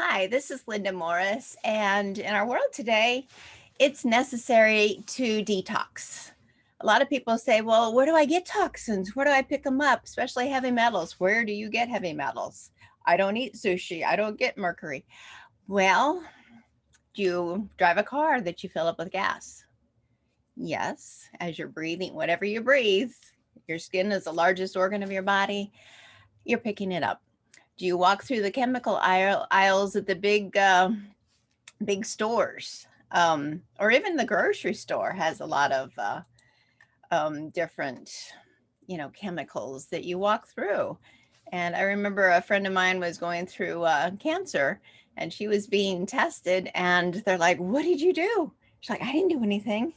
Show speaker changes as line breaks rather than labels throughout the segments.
Hi, this is Linda Morris, and in our world today, it's necessary to detox. A lot of people say, well, where do I get toxins? Where do I pick them up, especially heavy metals? Where do you get heavy metals? I don't eat sushi. I don't get mercury. Well, do you drive a car that you fill up with gas? Yes, as you're breathing, whatever you breathe, your skin is the largest organ of your body, you're picking it up. Do you walk through the chemical aisles at the big stores, or even the grocery store has a lot of different, chemicals that you walk through. And I remember a friend of mine was going through cancer, and she was being tested, and they're like, "What did you do?" She's like, "I didn't do anything."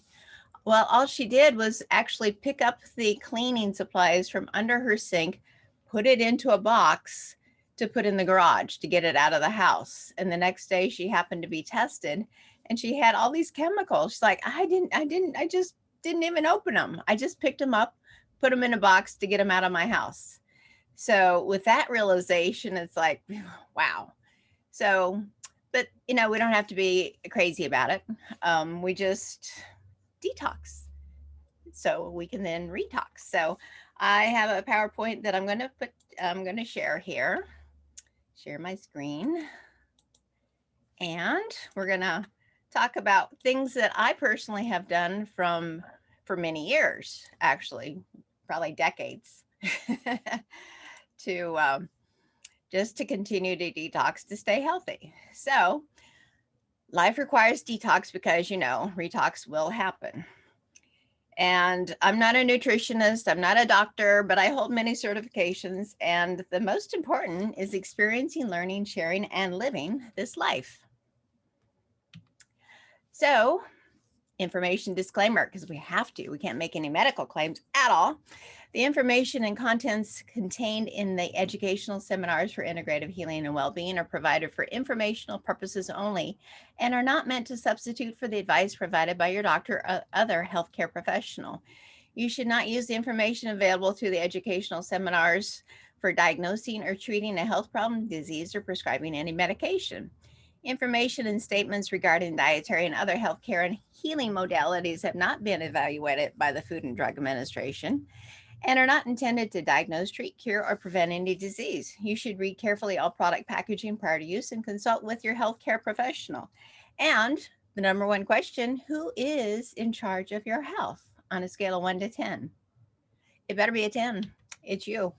Well, all she did was actually pick up the cleaning supplies from under her sink, put it into a box to put in the garage to get it out of the house. And the next day she happened to be tested and she had all these chemicals. She's like, I just didn't even open them. I just picked them up, put them in a box to get them out of my house. So with that realization, it's like, wow. So, but we don't have to be crazy about it. We just detox so we can then retox. So I have a PowerPoint that I'm going to share here, share my screen, and we're going to talk about things that I personally have done for many years, actually, probably decades, to just to continue to detox to stay healthy. So life requires detox because, retox will happen. And I'm not a nutritionist, I'm not a doctor, but I hold many certifications. And the most important is experiencing, learning, sharing, and living this life. So, information disclaimer, because we can't make any medical claims at all. The information and contents contained in the educational seminars for integrative healing and well-being are provided for informational purposes only and are not meant to substitute for the advice provided by your doctor or other healthcare professional. You should not use the information available through the educational seminars for diagnosing or treating a health problem, disease, or prescribing any medication. Information and statements regarding dietary and other healthcare and healing modalities have not been evaluated by the Food and Drug Administration and are not intended to diagnose, treat, cure, or prevent any disease. You should read carefully all product packaging prior to use and consult with your healthcare professional. And the number one question, who is in charge of your health on a scale of 1 to 10? It better be a 10. It's you.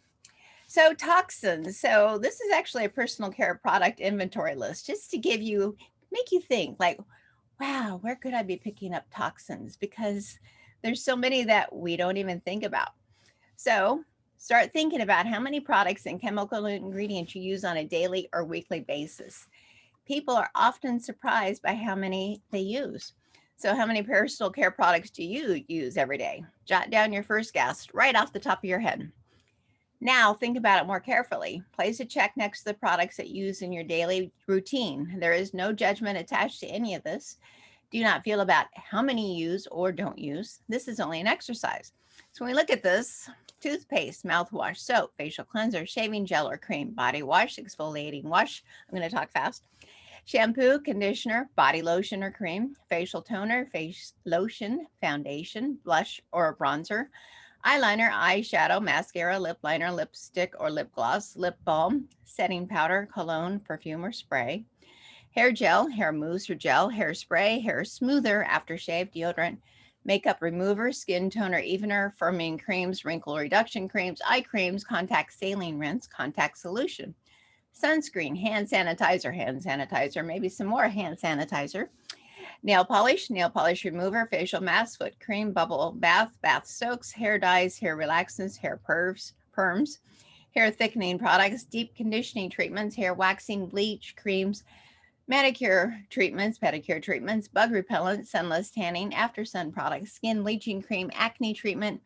So toxins. So this is actually a personal care product inventory list just to make you think like, wow, where could I be picking up toxins? Because there's so many that we don't even think about. So start thinking about how many products and chemical ingredients you use on a daily or weekly basis. People are often surprised by how many they use. So how many personal care products do you use every day? Jot down your first guess right off the top of your head. Now, think about it more carefully. Place a check next to the products that you use in your daily routine. There is no judgment attached to any of this. Do not feel about how many you use or don't use. This is only an exercise. So when we look at this, toothpaste, mouthwash, soap, facial cleanser, shaving gel or cream, body wash, exfoliating wash. I'm going to talk fast. Shampoo, conditioner, body lotion or cream, facial toner, face lotion, foundation, blush or bronzer, eyeliner, eyeshadow, mascara, lip liner, lipstick or lip gloss, lip balm, setting powder, cologne, perfume or spray, hair gel, hair mousse or gel, hairspray, hair smoother, aftershave, deodorant, makeup remover, skin toner, evener, firming creams, wrinkle reduction creams, eye creams, contact saline rinse, contact solution, sunscreen, hand sanitizer, maybe some more hand sanitizer, nail polish remover, facial mask, foot cream, bubble bath, bath soaks, hair dyes, hair relaxants, hair perms, hair thickening products, deep conditioning treatments, hair waxing, bleach, creams, manicure treatments, pedicure treatments, bug repellent, sunless tanning, after sun products, skin bleaching cream, acne treatment,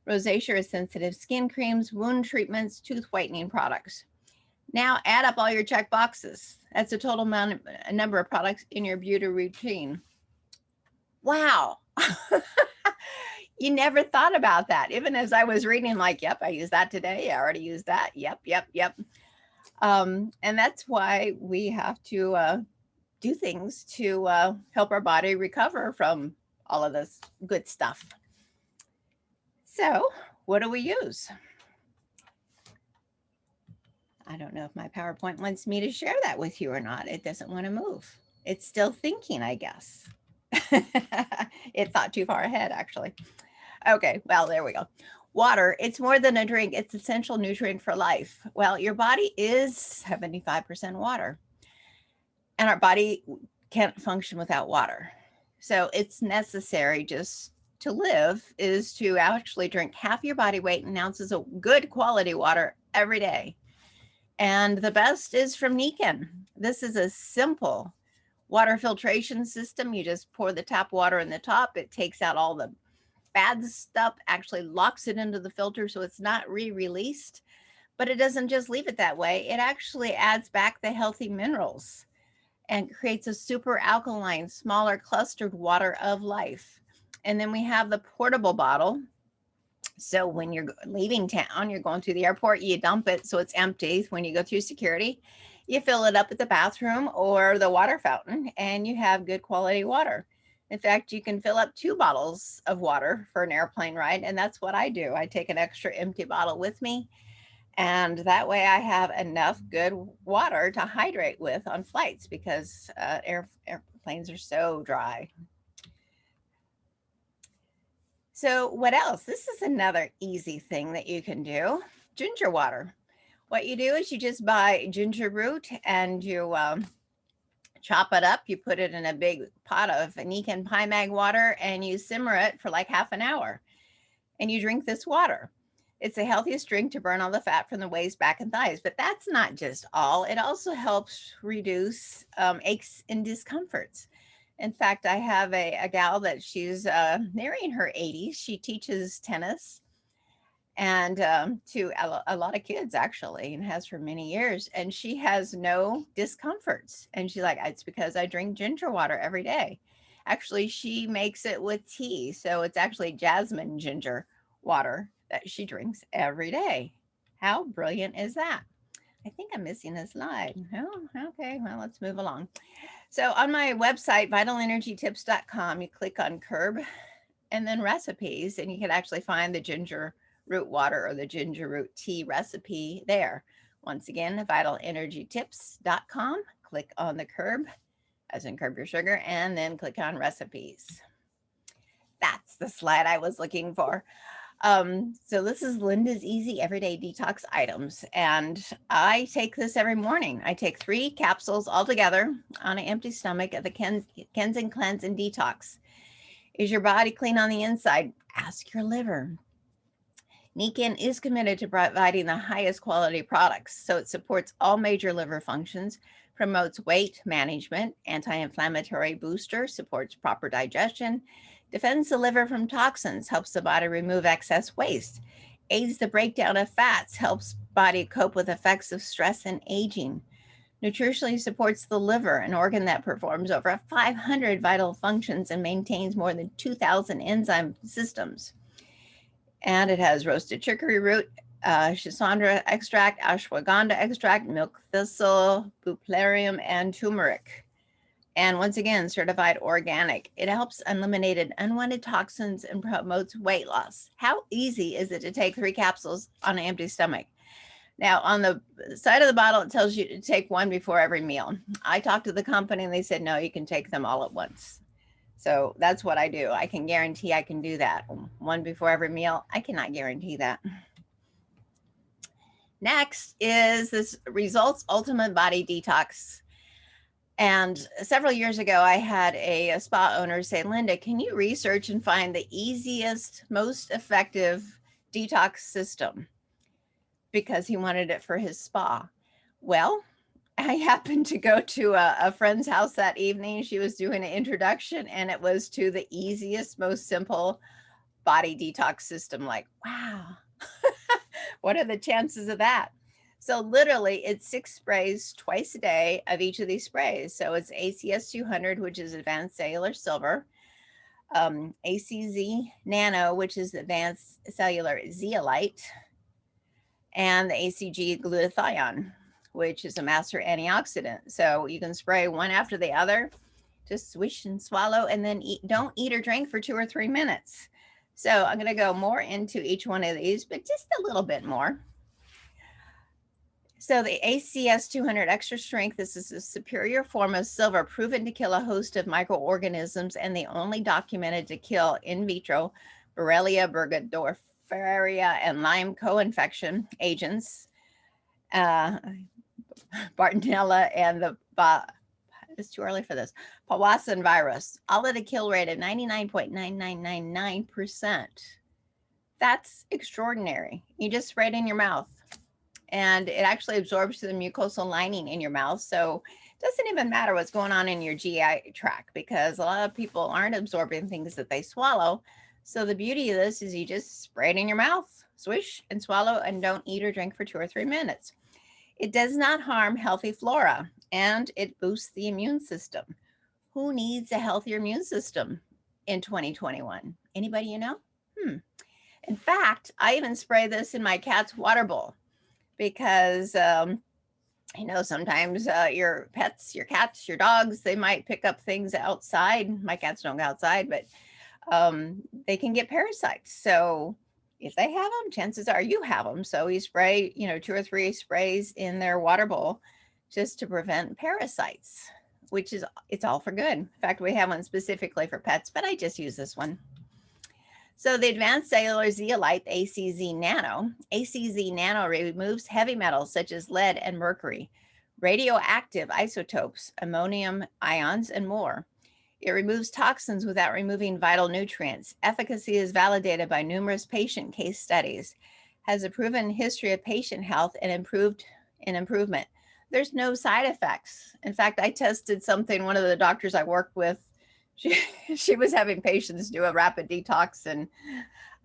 rosacea or sensitive skin creams, wound treatments, tooth whitening products. Now add up all your check boxes. That's the total number of products in your beauty routine. Wow. You never thought about that. Even as I was reading, like, yep, I used that today. I already used that. Yep. And that's why we have to do things to help our body recover from all of this good stuff. So, what do we use? I don't know if my PowerPoint wants me to share that with you or not. It doesn't want to move. It's still thinking, I guess. It thought too far ahead, actually. Okay, well, there we go. Water, it's more than a drink, it's essential nutrient for life. Well, your body is 75% water, and our body can't function without water. So it's necessary just to live is to actually drink half your body weight in ounces of good quality water every day. And the best is from Niken. This is a simple water filtration system. You just pour the tap water in the top. It takes out all the bad stuff, actually locks it into the filter so it's not re-released. But it doesn't just leave it that way. It actually adds back the healthy minerals and creates a super alkaline, smaller clustered water of life. And then we have the portable bottle. So when you're leaving town, you're going through the airport, you dump it so it's empty. When you go through security, you fill it up at the bathroom or the water fountain, and you have good quality water. In fact, you can fill up 2 bottles of water for an airplane ride, and that's what I do. I take an extra empty bottle with me, and that way I have enough good water to hydrate with on flights because airplanes are so dry. So what else? This is another easy thing that you can do. Ginger water. What you do is you just buy ginger root and you chop it up. You put it in a big pot of Niken Pie Mag water and you simmer it for like half an hour. And you drink this water. It's the healthiest drink to burn all the fat from the waist, back, and thighs. But that's not just all. It also helps reduce aches and discomforts. In fact, I have a gal that she's nearing her 80s. She teaches tennis and to a lot of kids actually, and has for many years. And she has no discomforts. And she's like, it's because I drink ginger water every day. Actually, she makes it with tea. So it's actually jasmine ginger water that she drinks every day. How brilliant is that? I think I'm missing a slide. Oh, okay. Well, let's move along. So on my website, vitalenergytips.com, you click on curb and then recipes, and you can actually find the ginger root water or the ginger root tea recipe there. Once again, vitalenergytips.com, click on the curb, as in curb your sugar, and then click on recipes. That's the slide I was looking for. So this is Linda's Easy Everyday Detox Items, and I take this every morning. I take 3 capsules all together on an empty stomach of the Kensington Cleanse and Detox. Is your body clean on the inside? Ask your liver. Niken is committed to providing the highest quality products, so it supports all major liver functions, promotes weight management, anti-inflammatory booster, supports proper digestion, defends the liver from toxins, helps the body remove excess waste, aids the breakdown of fats, helps body cope with effects of stress and aging, nutritionally supports the liver, an organ that performs over 500 vital functions and maintains more than 2,000 enzyme systems. And it has roasted chicory root, schisandra extract, ashwagandha extract, milk thistle, buplerium, and turmeric. And once again, certified organic. It helps eliminate unwanted toxins and promotes weight loss. How easy is it to take 3 capsules on an empty stomach? Now, on the side of the bottle, it tells you to take 1 before every meal. I talked to the company and they said, no, you can take them all at once. So that's what I do. I can guarantee I can do that. 1 before every meal. I cannot guarantee that. Next is this Results Ultimate Body Detox. And several years ago, I had a spa owner say, Linda, can you research and find the easiest, most effective detox system? Because he wanted it for his spa. Well, I happened to go to a friend's house that evening. She was doing an introduction, and it was to the easiest, most simple body detox system. Like, wow, what are the chances of that? So literally it's 6 sprays twice a day of each of these sprays. So it's ACS 200, which is advanced cellular silver, ACZ nano, which is advanced cellular zeolite, and the ACG glutathione. which is a master antioxidant. So you can spray one after the other, just swish and swallow, and then don't eat or drink for 2 or 3 minutes. So I'm going to go more into each one of these, but just a little bit more. So the ACS 200 Extra Strength, this is a superior form of silver proven to kill a host of microorganisms and the only documented to kill in vitro Borrelia burgdorferi and Lyme co-infection agents, Bartonella and the it's too early for this, Powassan virus, all at a kill rate of 99.9999%. That's extraordinary. You just spray it in your mouth, and it actually absorbs to the mucosal lining in your mouth. So it doesn't even matter what's going on in your GI tract, because a lot of people aren't absorbing things that they swallow. So the beauty of this is you just spray it in your mouth, swish and swallow, and don't eat or drink for 2 or 3 minutes. It does not harm healthy flora, and it boosts the immune system. Who needs a healthier immune system in 2021? Anybody you know? In fact, I even spray this in my cat's water bowl, because sometimes your pets, your cats, your dogs, they might pick up things outside. My cats don't go outside, but they can get parasites. So if they have them, chances are you have them. So we spray, 2 or 3 sprays in their water bowl just to prevent parasites, which is, it's all for good. In fact, we have one specifically for pets, but I just use this one. So the Advanced Cellular Zeolite, ACZ Nano. ACZ Nano removes heavy metals such as lead and mercury, radioactive isotopes, ammonium ions, and more. It removes toxins without removing vital nutrients. Efficacy is validated by numerous patient case studies. Has a proven history of patient health and improvement. There's no side effects. In fact, I tested something, one of the doctors I worked with, she was having patients do a rapid detox, and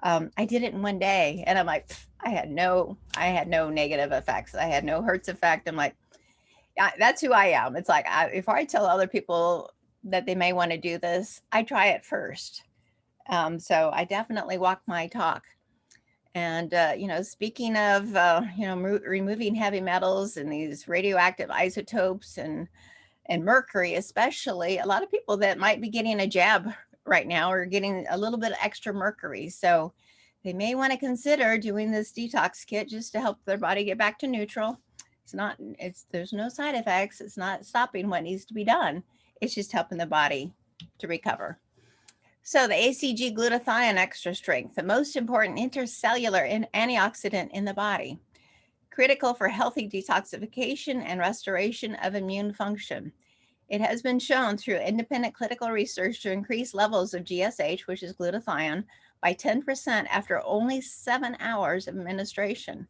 I did it in 1 day, and I'm like, I had no negative effects. I had no Hertz effect. I'm like, that's who I am. It's like, before I tell other people that they may want to do this, I try it first. So I definitely walk my talk. And, speaking of, removing heavy metals and these radioactive isotopes and mercury, especially, a lot of people that might be getting a jab right now are getting a little bit of extra mercury. So they may want to consider doing this detox kit just to help their body get back to neutral. There's no side effects. It's not stopping what needs to be done. It's just helping the body to recover. So the ACG glutathione extra strength, the most important intercellular antioxidant in the body, critical for healthy detoxification and restoration of immune function. It has been shown through independent clinical research to increase levels of GSH, which is glutathione, by 10% after only 7 hours of administration.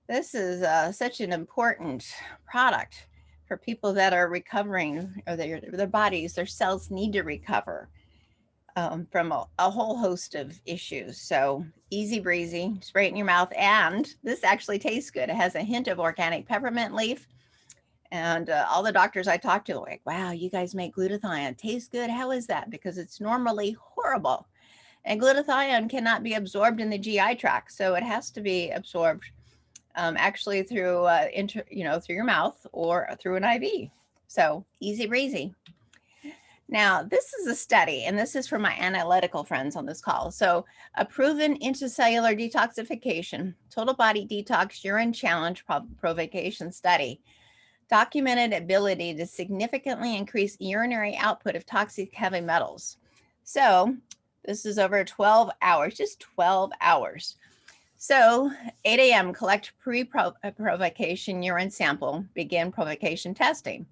This is such an important product for people that are recovering, or their bodies, their cells need to recover from a whole host of issues. So easy breezy, spray it in your mouth. And this actually tastes good. It has a hint of organic peppermint leaf. And all the doctors I talked to are like, wow, you guys make glutathione. Tastes good. How is that? Because it's normally horrible. And glutathione cannot be absorbed in the GI tract. So it has to be absorbed actually through, through your mouth or through an IV. So easy breezy. Now, this is a study, and this is for my analytical friends on this call. So a proven intracellular detoxification, total body detox urine challenge provocation study, documented ability to significantly increase urinary output of toxic heavy metals. So this is over 12 hours, just 12 hours. So 8 a.m., collect pre-provocation urine sample, begin provocation testing.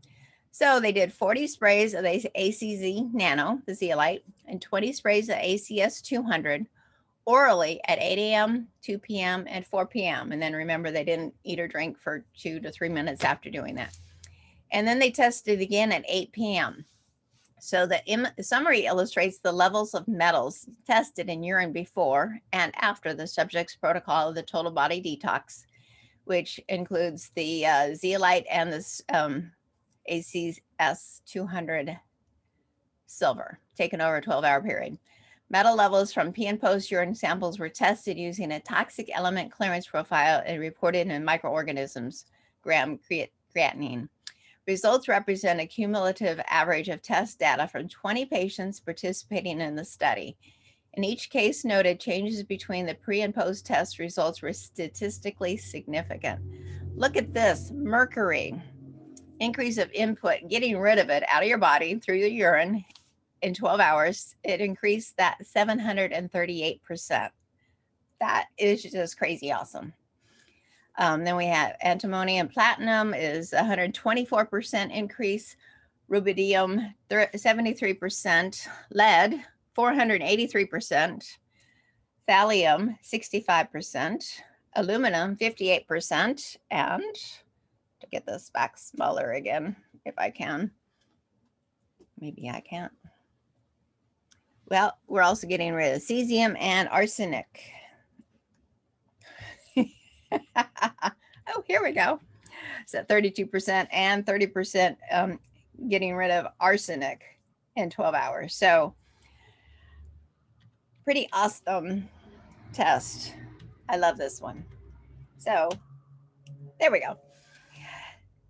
So they did 40 sprays of ACZ Nano, the zeolite, and 20 sprays of ACS 200 orally at 8 a.m., 2 p.m., and 4 p.m. And then remember, they didn't eat or drink for 2 to 3 minutes after doing that. And then they tested again at 8 p.m. So the summary illustrates the levels of metals tested in urine before and after the subject's protocol of the total body detox, which includes the zeolite and the ACS 200 silver, taken over a 12-hour period. Metal levels from pre and post urine samples were tested using a toxic element clearance profile and reported in microorganisms, gram creatinine. Results represent a cumulative average of test data from 20 patients participating in the study. In each case noted, changes between the pre and post test results were statistically significant. Look at this, mercury, increase of input, getting rid of it out of your body through the urine in 12 hours, it increased that 738%. That is just crazy awesome. Then we have antimony and platinum is 124% increase, rubidium 73%, lead 483%, thallium 65%, aluminum 58%, and to get this back smaller again, if I can. Maybe I can't. Well, we're also getting rid of cesium and arsenic. Oh, here we go. So 32% and 30% getting rid of arsenic in 12 hours. So pretty awesome test. I love this one. So there we go.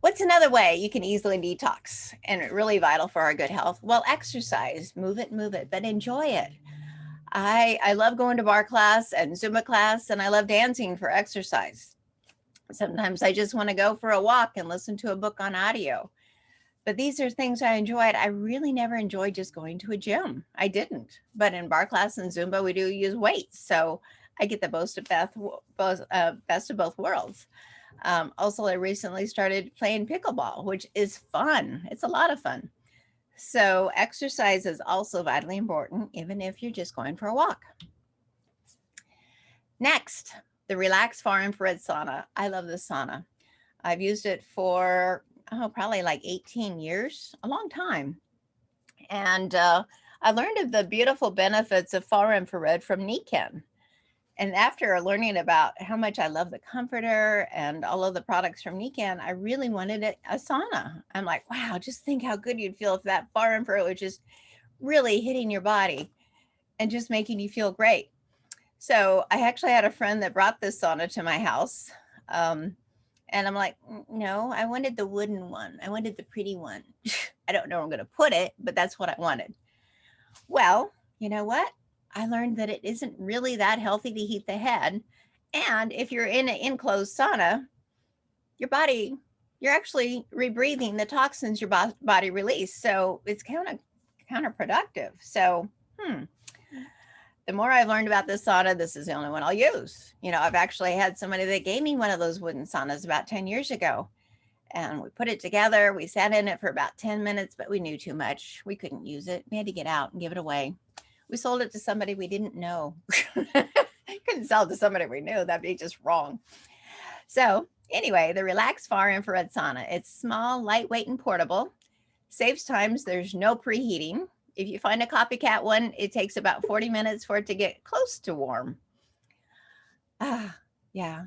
What's another way you can easily detox and really vital for our good health? Well, exercise, move it, but enjoy it. I love going to bar class and Zumba class, and I love dancing for exercise. Sometimes I just want to go for a walk and listen to a book on audio. But these are things I enjoyed. I really never enjoyed just going to a gym. I didn't. But in bar class and Zumba, we do use weights. So I get the best of both worlds. Also, I recently started playing pickleball, which is fun. It's a lot of fun. So exercise is also vitally important, even if you're just going for a walk. Next, the Relax Far Infrared Sauna. I love this sauna. I've used it for, probably like 18 years, a long time. And I learned of the beautiful benefits of far infrared from Nikken. And after learning about how much I love the comforter and all of the products from Nikken, I really wanted a sauna. I'm like, wow, just think how good you'd feel if that far infrared was just really hitting your body and just making you feel great. So I actually had a friend that brought this sauna to my house. And I'm like, no, I wanted the wooden one. I wanted the pretty one. I don't know where I'm going to put it, but that's what I wanted. Well, you know what? I learned that it isn't really that healthy to heat the head. And if you're in an enclosed sauna, your body, you're actually rebreathing the toxins your body release. So it's kind of counterproductive. So, the more I've learned about this sauna, this is the only one I'll use. I've actually had somebody that gave me one of those wooden saunas about 10 years ago. And we put it together. We sat in it for about 10 minutes, but we knew too much. We couldn't use it. We had to get out and give it away. We sold it to somebody we didn't know. Couldn't sell it to somebody we knew. That'd be just wrong. So anyway, the Relax Far Infrared Sauna. It's small, lightweight, and portable. Saves times. There's no preheating. If you find a copycat one, it takes about 40 minutes for it to get close to warm. Yeah,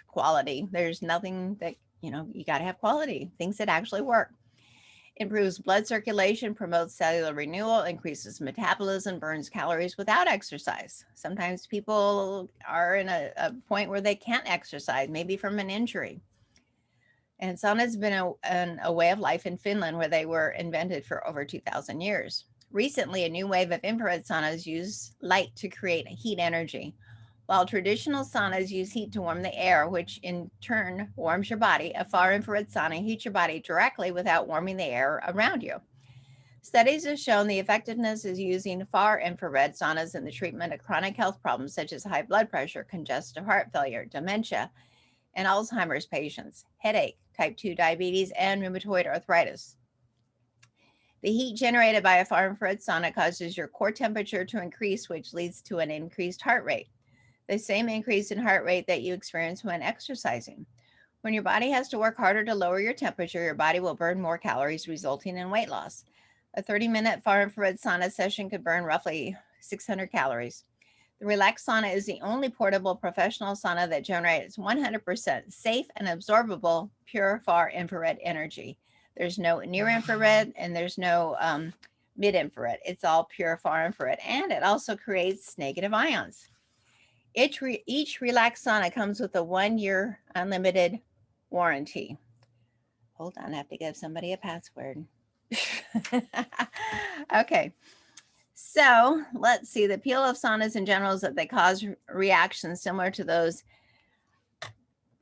quality. There's nothing that, you got to have quality, things that actually work. Improves blood circulation, promotes cellular renewal, increases metabolism, burns calories without exercise. Sometimes people are in a point where they can't exercise, maybe from an injury. And sauna has been a way of life in Finland, where they were invented for over 2,000 years. Recently, a new wave of infrared saunas use light to create heat energy. While traditional saunas use heat to warm the air, which in turn warms your body, a far infrared sauna heats your body directly without warming the air around you. Studies have shown the effectiveness of using far infrared saunas in the treatment of chronic health problems such as high blood pressure, congestive heart failure, dementia, and Alzheimer's patients, headache, type 2 diabetes, and rheumatoid arthritis. The heat generated by a far infrared sauna causes your core temperature to increase, which leads to an increased heart rate. The same increase in heart rate that you experience when exercising. When your body has to work harder to lower your temperature, your body will burn more calories, resulting in weight loss. A 30-minute far infrared sauna session could burn roughly 600 calories. The Relax Sauna is the only portable professional sauna that generates 100% safe and absorbable pure far infrared energy. There's no near infrared and there's no mid infrared. It's all pure far infrared, and it also creates negative ions. Each Relax Sauna comes with a 1-year unlimited warranty. Hold on, I have to give somebody a password. Okay. So let's see. The appeal of saunas in general is that they cause reactions similar to those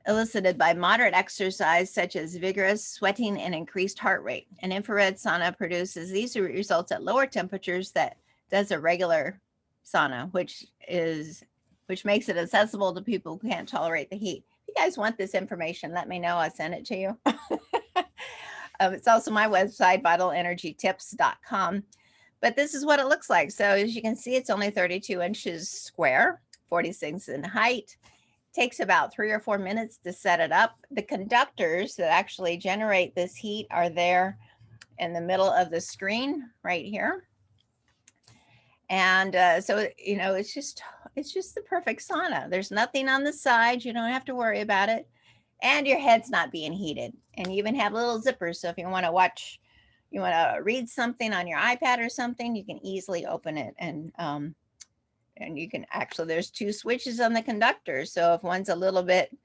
elicited by moderate exercise, such as vigorous sweating and increased heart rate. An infrared sauna produces these results at lower temperatures that does a regular sauna, which makes it accessible to people who can't tolerate the heat. If you guys want this information, let me know. I'll send it to you. It's also my website, vitalenergytips.com. But this is what it looks like. So as you can see, it's only 32 inches square, 46 in height. Takes about 3 or 4 minutes to set it up. The conductors that actually generate this heat are there in the middle of the screen right here. And so, you know, it's just the perfect sauna. There's nothing on the side. You don't have to worry about it. And your head's not being heated. And you even have little zippers. So if you want to read something on your iPad or something, you can easily open it. And you can actually, there's 2 switches on the conductor. So if one's a little bit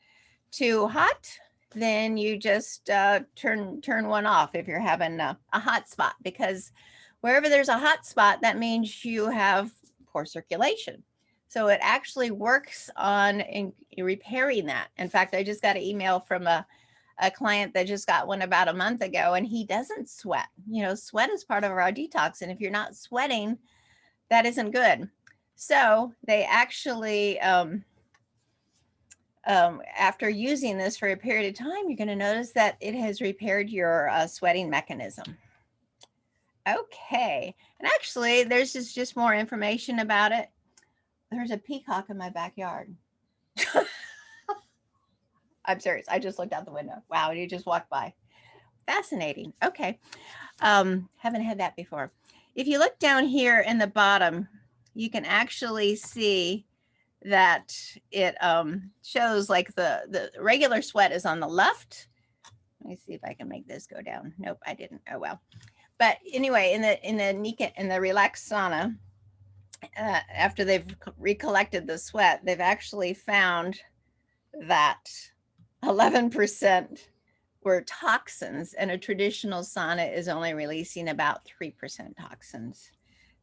too hot, then you just turn one off if you're having a hot spot, because wherever there's a hot spot, that means you have poor circulation. So it actually works on repairing that. In fact, I just got an email from a client that just got one about a month ago, and he doesn't sweat. You know, sweat is part of our detox. And if you're not sweating, that isn't good. So they actually, after using this for a period of time, you're going to notice that it has repaired your sweating mechanism. Okay. And actually, there's just more information about it. There's a peacock in my backyard. I'm serious. I just looked out the window. Wow, you just walked by. Fascinating. Okay. Haven't had that before. If you look down here in the bottom, you can actually see that it shows like the regular sweat is on the left. Let me see if I can make this go down. Nope, I didn't. Oh well. But anyway, in the relaxed sauna, after they've recollected the sweat, they've actually found that 11% were toxins, and a traditional sauna is only releasing about 3% toxins.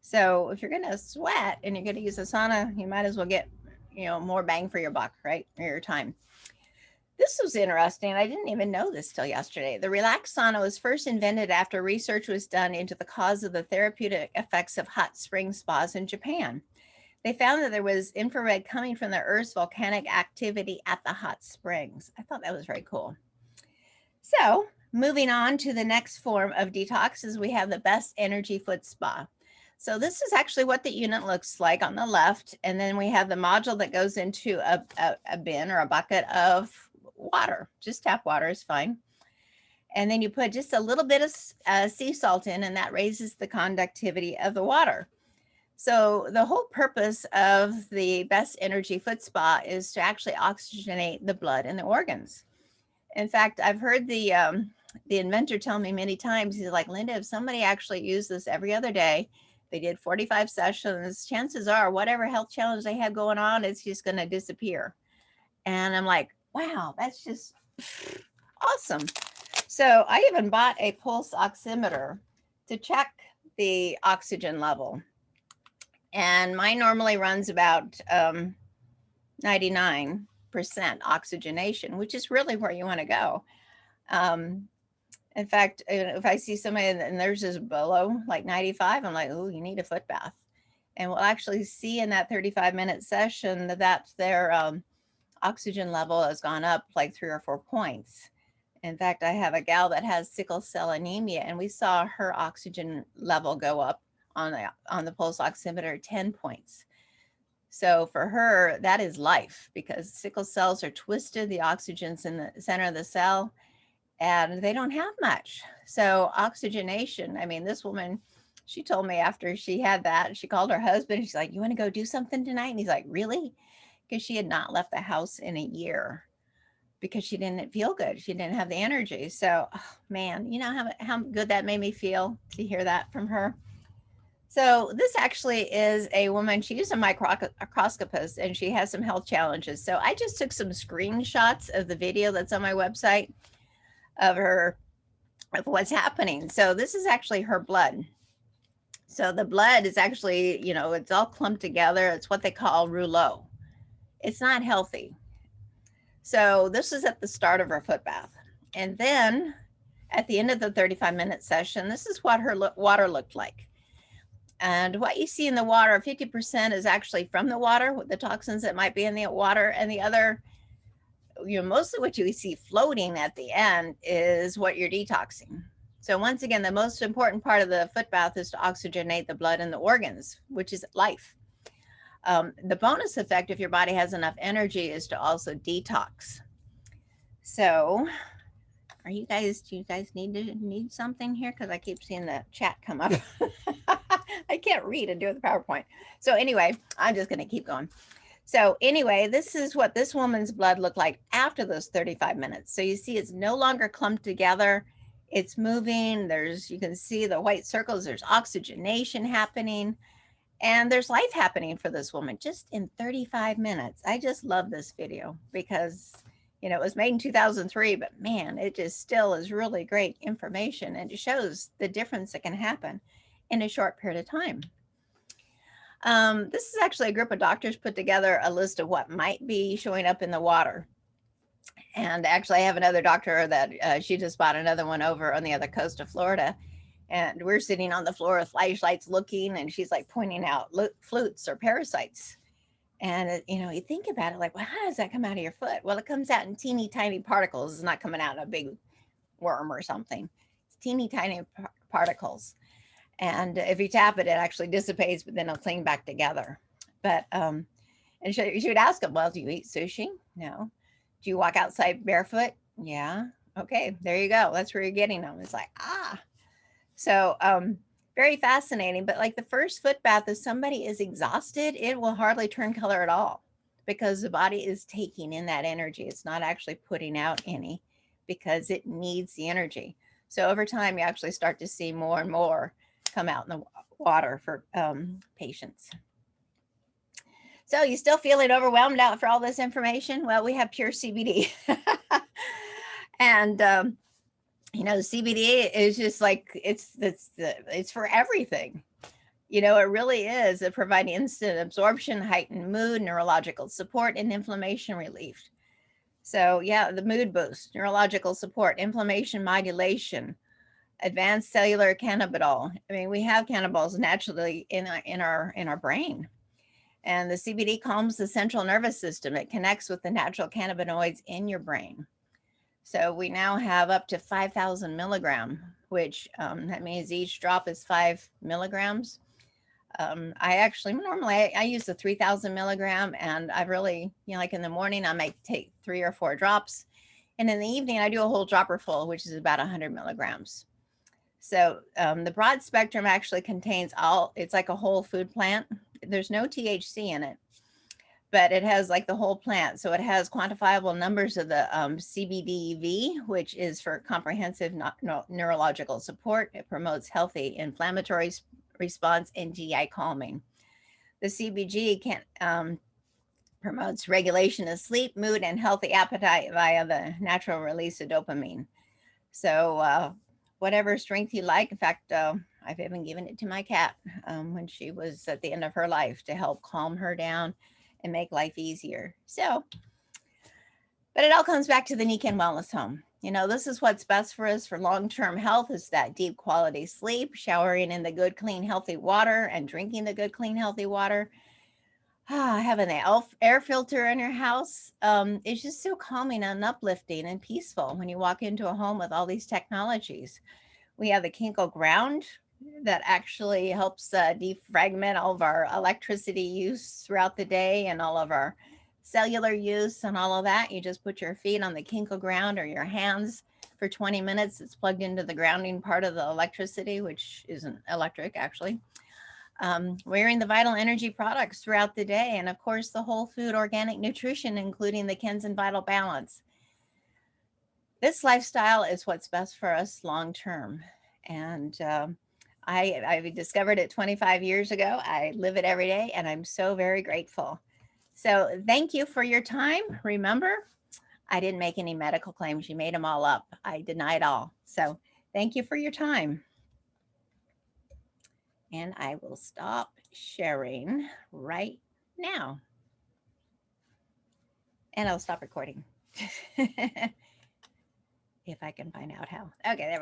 So if you're going to sweat and you're going to use a sauna, you might as well get, you know, more bang for your buck, right? Or your time. This was interesting. I didn't even know this till yesterday. The relaxed sauna was first invented after research was done into the cause of the therapeutic effects of hot spring spas in Japan. They found that there was infrared coming from the Earth's volcanic activity at the hot springs. I thought that was very cool. So moving on to the next form of detox is we have the Best Energy Foot Spa. So this is actually what the unit looks like on the left. And then we have the module that goes into a bin or a bucket of water. Just tap water is fine. And then you put just a little bit of sea salt in, and that raises the conductivity of the water. So the whole purpose of the Best Energy Foot Spa is to actually oxygenate the blood and the organs. In fact, I've heard the inventor tell me many times, he's like, Linda, if somebody actually used this every other day, they did 45 sessions, chances are whatever health challenge they had going on, it's just going to disappear. And I'm like, wow, that's just awesome. So I even bought a pulse oximeter to check the oxygen level. And mine normally runs about 99% oxygenation, which is really where you want to go. In fact, if I see somebody and theirs is below like 95, I'm like, oh, you need a foot bath. And we'll actually see in that 35-minute session that their oxygen level has gone up like 3 or 4 points. In fact, I have a gal that has sickle cell anemia, and we saw her oxygen level go up on the pulse oximeter 10 points. So for her, that is life, because sickle cells are twisted. The oxygen's in the center of the cell, and they don't have much. So oxygenation, I mean, this woman, she told me after she had that, she called her husband. She's like, you want to go do something tonight? And he's like, really? Because she had not left the house in a year because she didn't feel good. She didn't have the energy. So, oh, man, you know how good that made me feel to hear that from her. So this actually is a woman. She's a microscopist and she has some health challenges. So I just took some screenshots of the video that's on my website of her, of what's happening. So this is actually her blood. So the blood is actually, it's all clumped together. It's what they call rouleau. It's not healthy. So this is at the start of her foot bath. And then at the end of the 35-minute session, this is what her water looked like. And what you see in the water, 50% is actually from the water, the toxins that might be in the water. And the other, mostly what you see floating at the end is what you're detoxing. So once again, the most important part of the foot bath is to oxygenate the blood and the organs, which is life. The bonus effect, if your body has enough energy, is to also detox. So do you guys need something here? Because I keep seeing the chat come up. I can't read and do the PowerPoint. So anyway, I'm just going to keep going. So anyway, this is what this woman's blood looked like after those 35 minutes. So you see it's no longer clumped together. It's moving. You can see the white circles. There's oxygenation happening. And there's life happening for this woman just in 35 minutes. I just love this video because, it was made in 2003, but man, it just still is really great information. And it shows the difference that can happen in a short period of time. This is actually a group of doctors put together a list of what might be showing up in the water. And actually I have another doctor that she just bought another one over on the other coast of Florida. And we're sitting on the floor with flashlights looking, and she's like pointing out flutes or parasites. And, you think about it like, well, how does that come out of your foot? Well, it comes out in teeny tiny particles. It's not coming out in a big worm or something. It's teeny tiny particles. And if you tap it, it actually dissipates, but then it'll cling back together. But, and she would ask them, well, do you eat sushi? No. Do you walk outside barefoot? Yeah. Okay, there you go. That's where you're getting them. It's like, So very fascinating. But like the first foot bath, if somebody is exhausted, it will hardly turn color at all because the body is taking in that energy. It's not actually putting out any because it needs the energy. So over time, you actually start to see more and more come out in the water for patients. So you still feeling overwhelmed out for all this information? Well, we have pure CBD. And CBD is just like, it's for everything. It really is. It provides instant absorption, heightened mood, neurological support, and inflammation relief. So yeah, the mood boost, neurological support, inflammation modulation, advanced cellular cannabidol. I mean, we have cannabinoids naturally in our brain. And the CBD calms the central nervous system. It connects with the natural cannabinoids in your brain. So we now have up to 5,000 milligram, which that means each drop is 5 milligrams. I actually normally I use the 3,000 milligram, and I really, like in the morning, I might take 3 or 4 drops. And in the evening, I do a whole dropper full, which is about 100 milligrams. So the broad spectrum actually contains it's like a whole food plant. There's no THC in it, but it has like the whole plant. So it has quantifiable numbers of the CBDV, which is for comprehensive neurological support. It promotes healthy inflammatory response and GI calming. The CBG promotes regulation of sleep, mood, and healthy appetite via the natural release of dopamine. So whatever strength you like. In fact, I've even given it to my cat when she was at the end of her life to help calm her down and make life easier. So, but it all comes back to the Nikan Wellness Home. This is what's best for us for long-term health is that deep quality sleep, showering in the good, clean, healthy water, and drinking the good, clean, healthy water. Having the air filter in your house is just so calming and uplifting and peaceful when you walk into a home with all these technologies. We have the Kinko ground that actually helps defragment all of our electricity use throughout the day and all of our cellular use and all of that. You just put your feet on the Kinko ground or your hands for 20 minutes. It's plugged into the grounding part of the electricity, which isn't electric actually. Wearing the vital energy products throughout the day. And of course, the whole food organic nutrition, including the Kenzen Vital Balance. This lifestyle is what's best for us long-term. And I discovered it 25 years ago. I live it every day, and I'm so very grateful. So thank you for your time. Remember, I didn't make any medical claims. You made them all up. I deny it all. So thank you for your time. And I will stop sharing right now. And I'll stop recording if I can find out how. Okay, there we go.